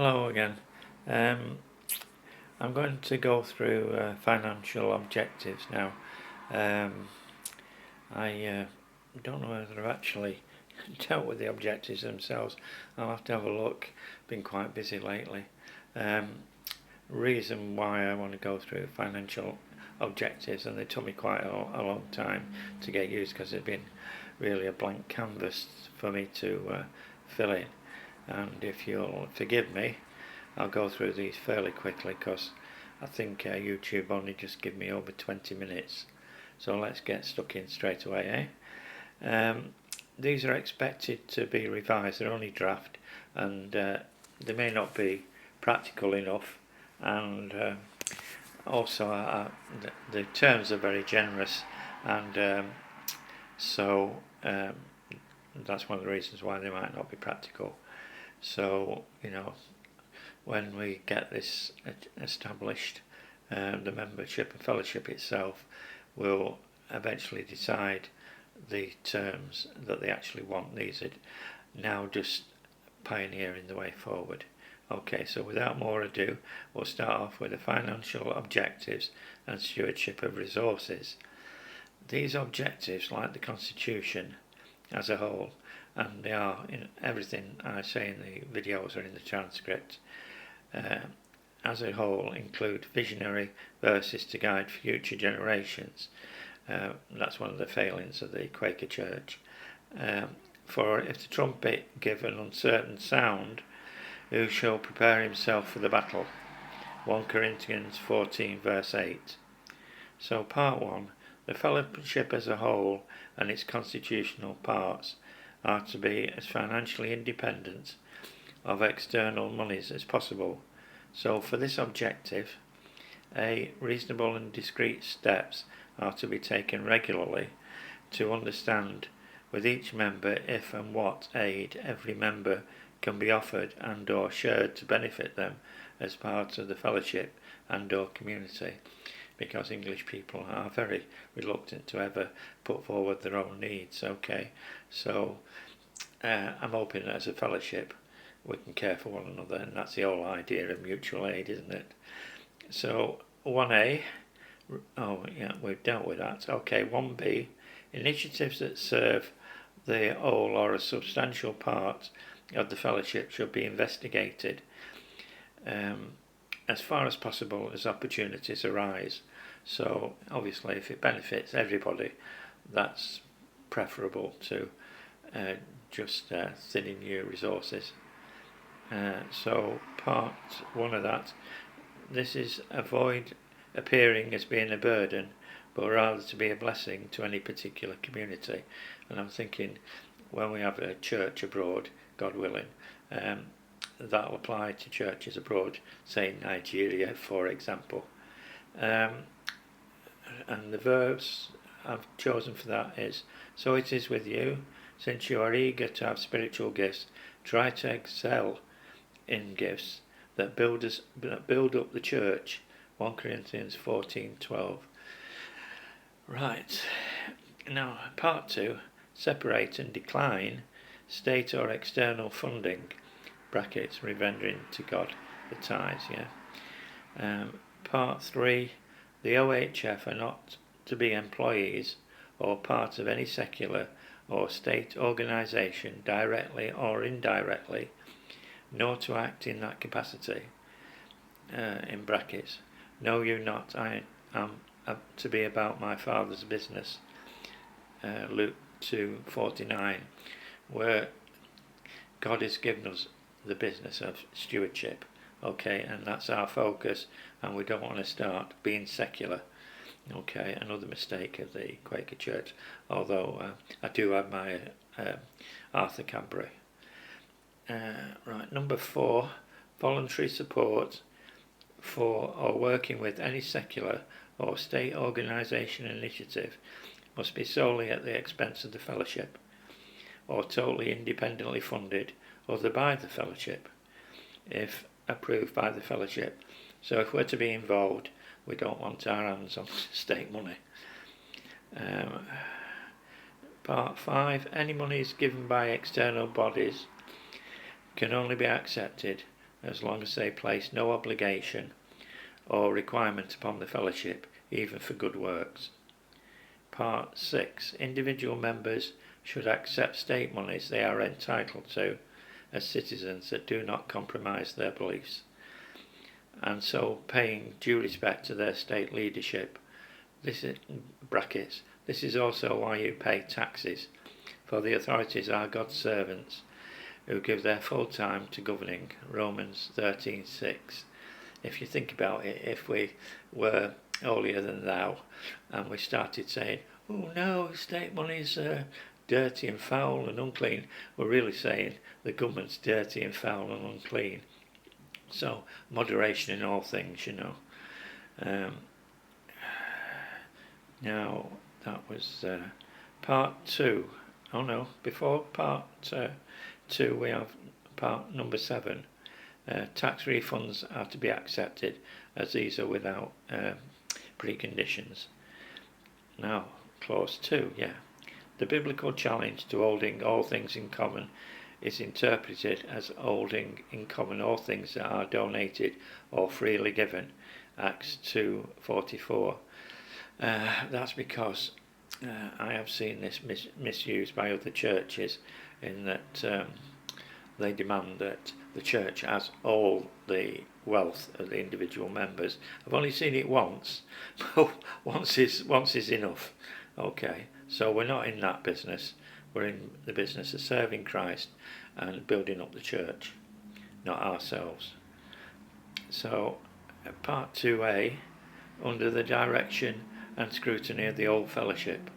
Hello again. Um, I'm going to go through financial objectives now. I don't know whether I've actually dealt with the objectives themselves. I'll have to have a look. Been quite busy lately. Reason why I want to go through financial objectives, and they took me quite a long time to get used because they've been really a blank canvas for me to fill in. And if you'll forgive me, I'll go through these fairly quickly because I think YouTube only just give me over 20 minutes. So let's get stuck in straight away, these are expected to be revised. They're only draft, and they may not be practical enough, and also the terms are very generous, and so that's one of the reasons why they might not be practical. So, when we get this established, the membership and fellowship itself will eventually decide the terms that they actually want. These are now just pioneering the way forward. Okay, so without more ado, we'll start off with the financial objectives and stewardship of resources. These objectives, like the Constitution as a whole, and they are in everything I say in the videos or in the transcript, as a whole include visionary verses to guide future generations. That's one of the failings of the Quaker Church. For if the trumpet give an uncertain sound, who shall prepare himself for the battle? 1 Corinthians 14 verse 8. So part 1, the fellowship as a whole and its constitutional parts are to be as financially independent of external monies as possible. So for this objective, reasonable and discrete steps are to be taken regularly to understand with each member if and what aid every member can be offered and or shared to benefit them as part of the fellowship and or community, because English people are very reluctant to ever put forward their own needs. Okay, so I'm hoping that as a fellowship we can care for one another, and that's the whole idea of mutual aid, isn't it? So 1A, oh yeah, we've dealt with that. Okay, 1B, initiatives that serve the whole or a substantial part of the fellowship should be investigated as far as possible as opportunities arise. So obviously if it benefits everybody, that's preferable to just thinning your resources. So part 1 of that, this is avoid appearing as being a burden, but rather to be a blessing to any particular community. And I'm thinking when we have a church abroad, God willing, that'll apply to churches abroad, say in Nigeria for example. And the verse I've chosen for that is, so it is with you, since you are eager to have spiritual gifts, try to excel in gifts that build up the church. 1 Corinthians 14:12. Right, now part 2, separate and decline state or external funding, brackets, re-rendering to God the tithes. Part 3, the OHF are not to be employees or part of any secular or state organisation directly or indirectly, nor to act in that capacity, in brackets, know you not I am to be about my Father's business, Luke 2:49, where God has given us the business of stewardship, okay, and that's our focus, and we don't want to start being secular. Okay, another mistake of the Quaker Church, although I do have my Arthur Cadbury. Right, number 4, voluntary support for or working with any secular or state organisation initiative must be solely at the expense of the fellowship, or totally independently funded other by the fellowship, if approved by the fellowship. So if we're to be involved, we don't want our hands on state money. Part 5, any monies given by external bodies can only be accepted as long as they place no obligation or requirement upon the fellowship, even for good works. Part 6. Individual members should accept state monies they are entitled to as citizens that do not compromise their beliefs, and so paying due respect to their state leadership. This is brackets. This is also why you pay taxes, for the authorities are God's servants who give their full time to governing. Romans 13:6. If you think about it, if we were holier than thou and we started saying, oh no, state money's dirty and foul and unclean, we're really saying the government's dirty and foul and unclean. So moderation in all things, you know. Now that was part 2. Oh no, before part 2 we have part number 7. Tax refunds are to be accepted as these are without preconditions. Now, clause 2, the biblical challenge to holding all things in common is interpreted as holding in common all things that are donated or freely given. Acts 2:44. That's because I have seen this misused by other churches, in that they demand that the church has all the wealth of the individual members. I've only seen it once, but once is enough. Okay, so we're not in that business. We're in the business of serving Christ and building up the church, not ourselves. So, part 2a, under the direction and scrutiny of the old fellowship.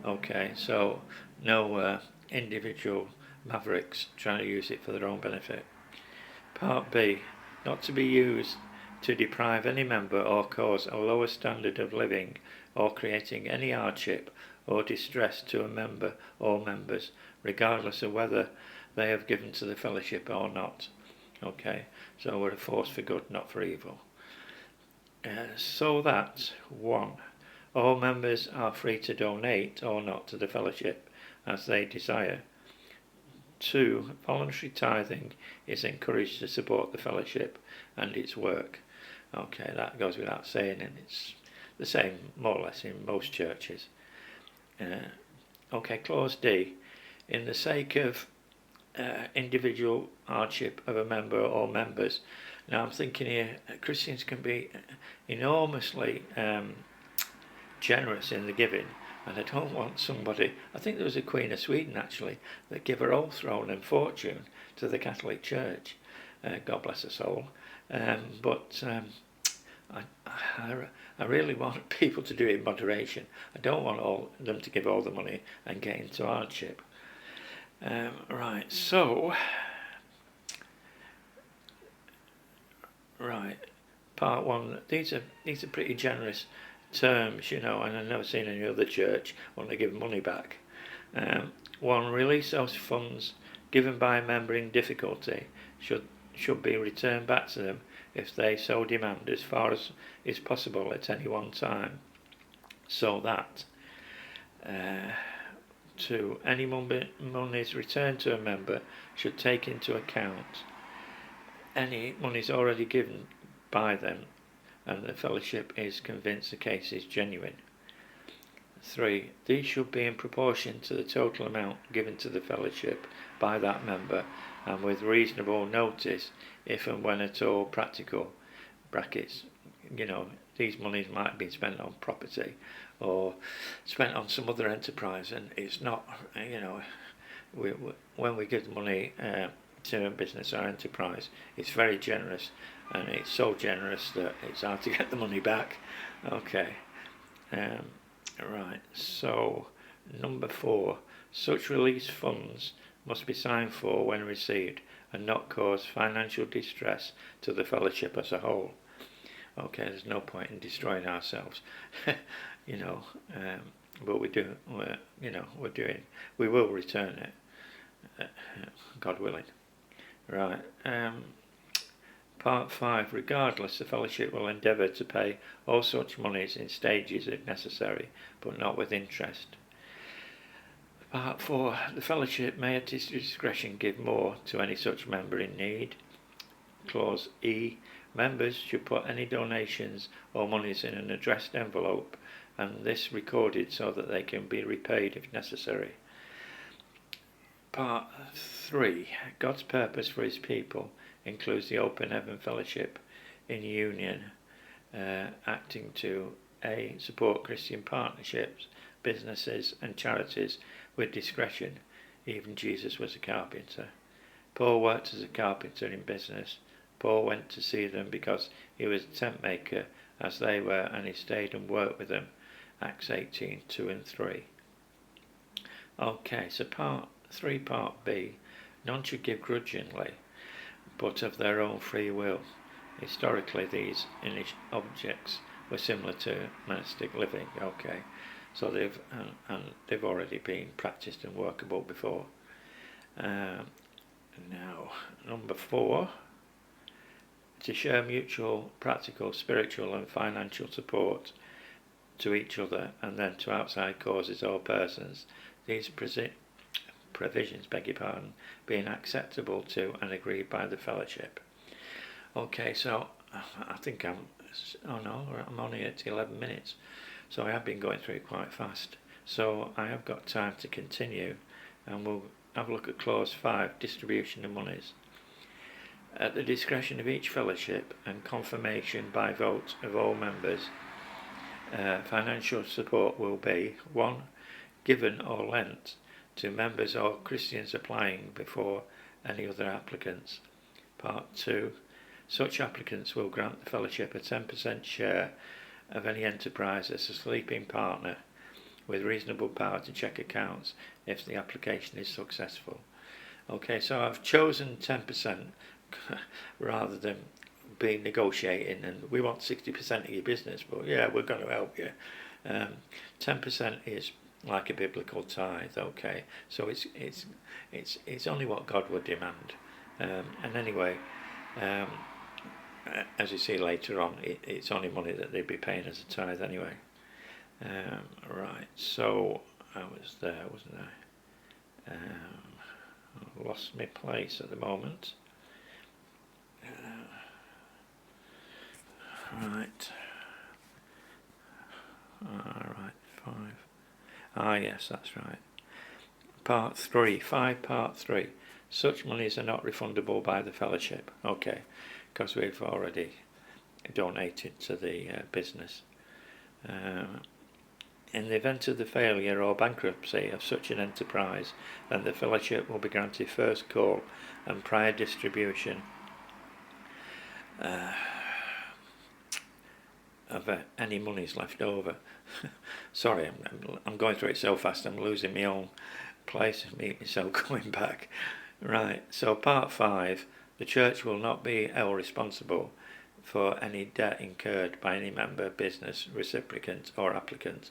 Okay, so no individual mavericks trying to use it for their own benefit. Part B, not to be used to deprive any member or cause a lower standard of living or creating any hardship or distress to a member or members, regardless of whether they have given to the fellowship or not. Okay, so we're a force for good, not for evil. So that 1. All members are free to donate or not to the fellowship as they desire. 2. Voluntary tithing is encouraged to support the fellowship and its work. Okay, that goes without saying, and it's the same more or less in most churches. Okay, clause D. In the sake of individual hardship of a member or members. Now I'm thinking here, Christians can be enormously generous in the giving, and I don't want somebody. I think there was a Queen of Sweden actually that gave her whole throne and fortune to the Catholic Church. God bless her soul. But I really want people to do it in moderation. I don't want them to give all the money and get into hardship. Right, so part 1. These are pretty generous terms, you know, and I've never seen any other church want to give money back. 1. Release those funds given by a member in difficulty should be returned back to them if they so demand, as far as is possible at any one time. So that 2. Any monies returned to a member should take into account any monies already given by them, and the fellowship is convinced the case is genuine. 3. These should be in proportion to the total amount given to the fellowship by that member, and with reasonable notice if and when at all practical. Brackets, you know, these monies might have been spent on property or spent on some other enterprise, and it's not, you know, when we give money to a business or enterprise, it's very generous, and it's so generous that it's hard to get the money back. Okay, right, so number 4, such release funds must be signed for when received and not cause financial distress to the fellowship as a whole. Okay, there's no point in destroying ourselves, you know, but we will return it, God willing. Right, part 5, regardless, the fellowship will endeavour to pay all such monies in stages if necessary, but not with interest. Part 4, the fellowship may at its discretion give more to any such member in need. Clause E. Members should put any donations or monies in an addressed envelope, and this recorded so that they can be repaid if necessary. Part 3. God's purpose for his people includes the Open Heaven Fellowship in union, acting to A. Support Christian partnerships, businesses and charities with discretion. Even Jesus was a carpenter. Paul worked as a carpenter in business. Paul went to see them because he was a tent maker as they were, and he stayed and worked with them. Acts 18, 2 and 3. Okay, so part 3, part B. None should give grudgingly, but of their own free will. Historically, these objects were similar to monastic living. Okay, so they've already been practiced and workable before. Now, number 4. To share mutual, practical, spiritual and financial support to each other and then to outside causes or persons. These provisions, being acceptable to and agreed by the fellowship. Okay, so I think I'm only at 11 minutes, so I have been going through it quite fast. So I have got time to continue, and we'll have a look at clause 5, distribution of monies. At the discretion of each fellowship and confirmation by vote of all members, financial support will be 1. Given or lent to members or Christians applying before any other applicants. Part 2. Such applicants will grant the fellowship a 10% share of any enterprise as a sleeping partner with reasonable power to check accounts if the application is successful. Okay, so I've chosen 10% rather than be negotiating and we want 60% of your business, but yeah, we're going to help you. 10% is like a biblical tithe. Okay, so it's only what God would demand, and anyway, as you see later on, it's only money that they'd be paying as a tithe anyway. Right, so I was there, wasn't I? I lost my place at the moment. Right. Alright, 5. Ah, yes, that's right. Part 3, 5, part 3. Such monies are not refundable by the fellowship. Okay, because we've already donated to the business. In the event of the failure or bankruptcy of such an enterprise, then the fellowship will be granted first call and prior distribution of any monies left over. Sorry, I'm going through it so fast I'm losing my own place of myself going back. Right, so part 5, the church will not be held responsible for any debt incurred by any member, business, reciprocant or applicant.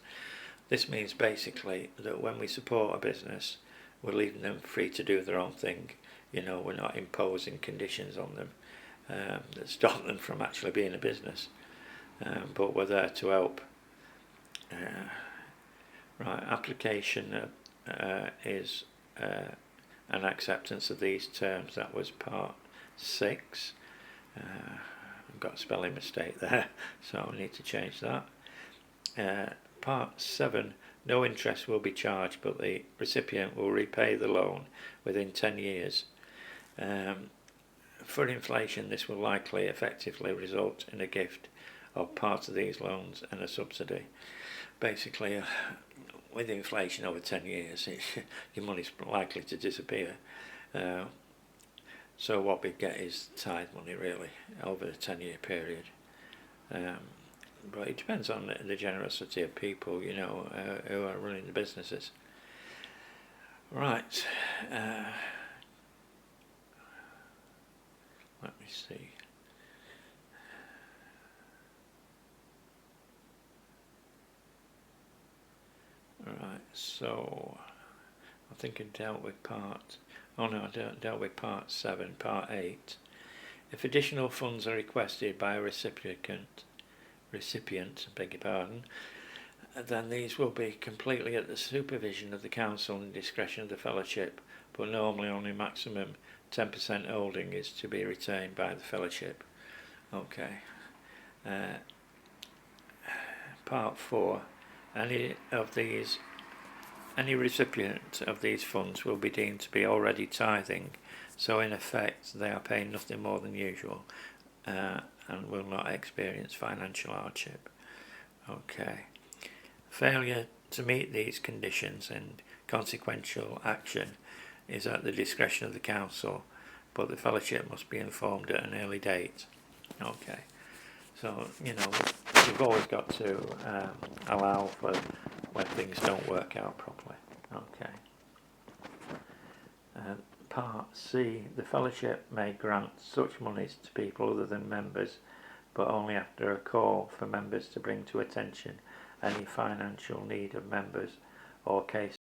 This means basically that when we support a business, we're leaving them free to do their own thing. You know, we're not imposing conditions on them that stop them from actually being a business. But we're there to help. Right, application is an acceptance of these terms. That was part 6. I've got a spelling mistake there, so I need to change that. Part 7, no interest will be charged, but the recipient will repay the loan within 10 years. For inflation, this will likely effectively result in a gift of part of these loans and a subsidy. Basically, with inflation over 10 years, your money's likely to disappear. So what we get is tithe money, really, over a 10-year period. But it depends on the generosity of people, you know, who are running the businesses. Right. Let me see. Right, so I think I dealt with part... Oh no, I dealt with part 7, part 8. If additional funds are requested by a recipient, beg your pardon, then these will be completely at the supervision of the council and discretion of the fellowship, but normally only maximum 10% holding is to be retained by the fellowship. Okay. Part 4. Any recipient of these funds will be deemed to be already tithing, so in effect they are paying nothing more than usual, and will not experience financial hardship. Okay. Failure to meet these conditions and consequential action is at the discretion of the council, but the fellowship must be informed at an early date. Okay. So, you've always got to allow for when things don't work out properly. Okay. Part C. The fellowship may grant such monies to people other than members, but only after a call for members to bring to attention any financial need of members or case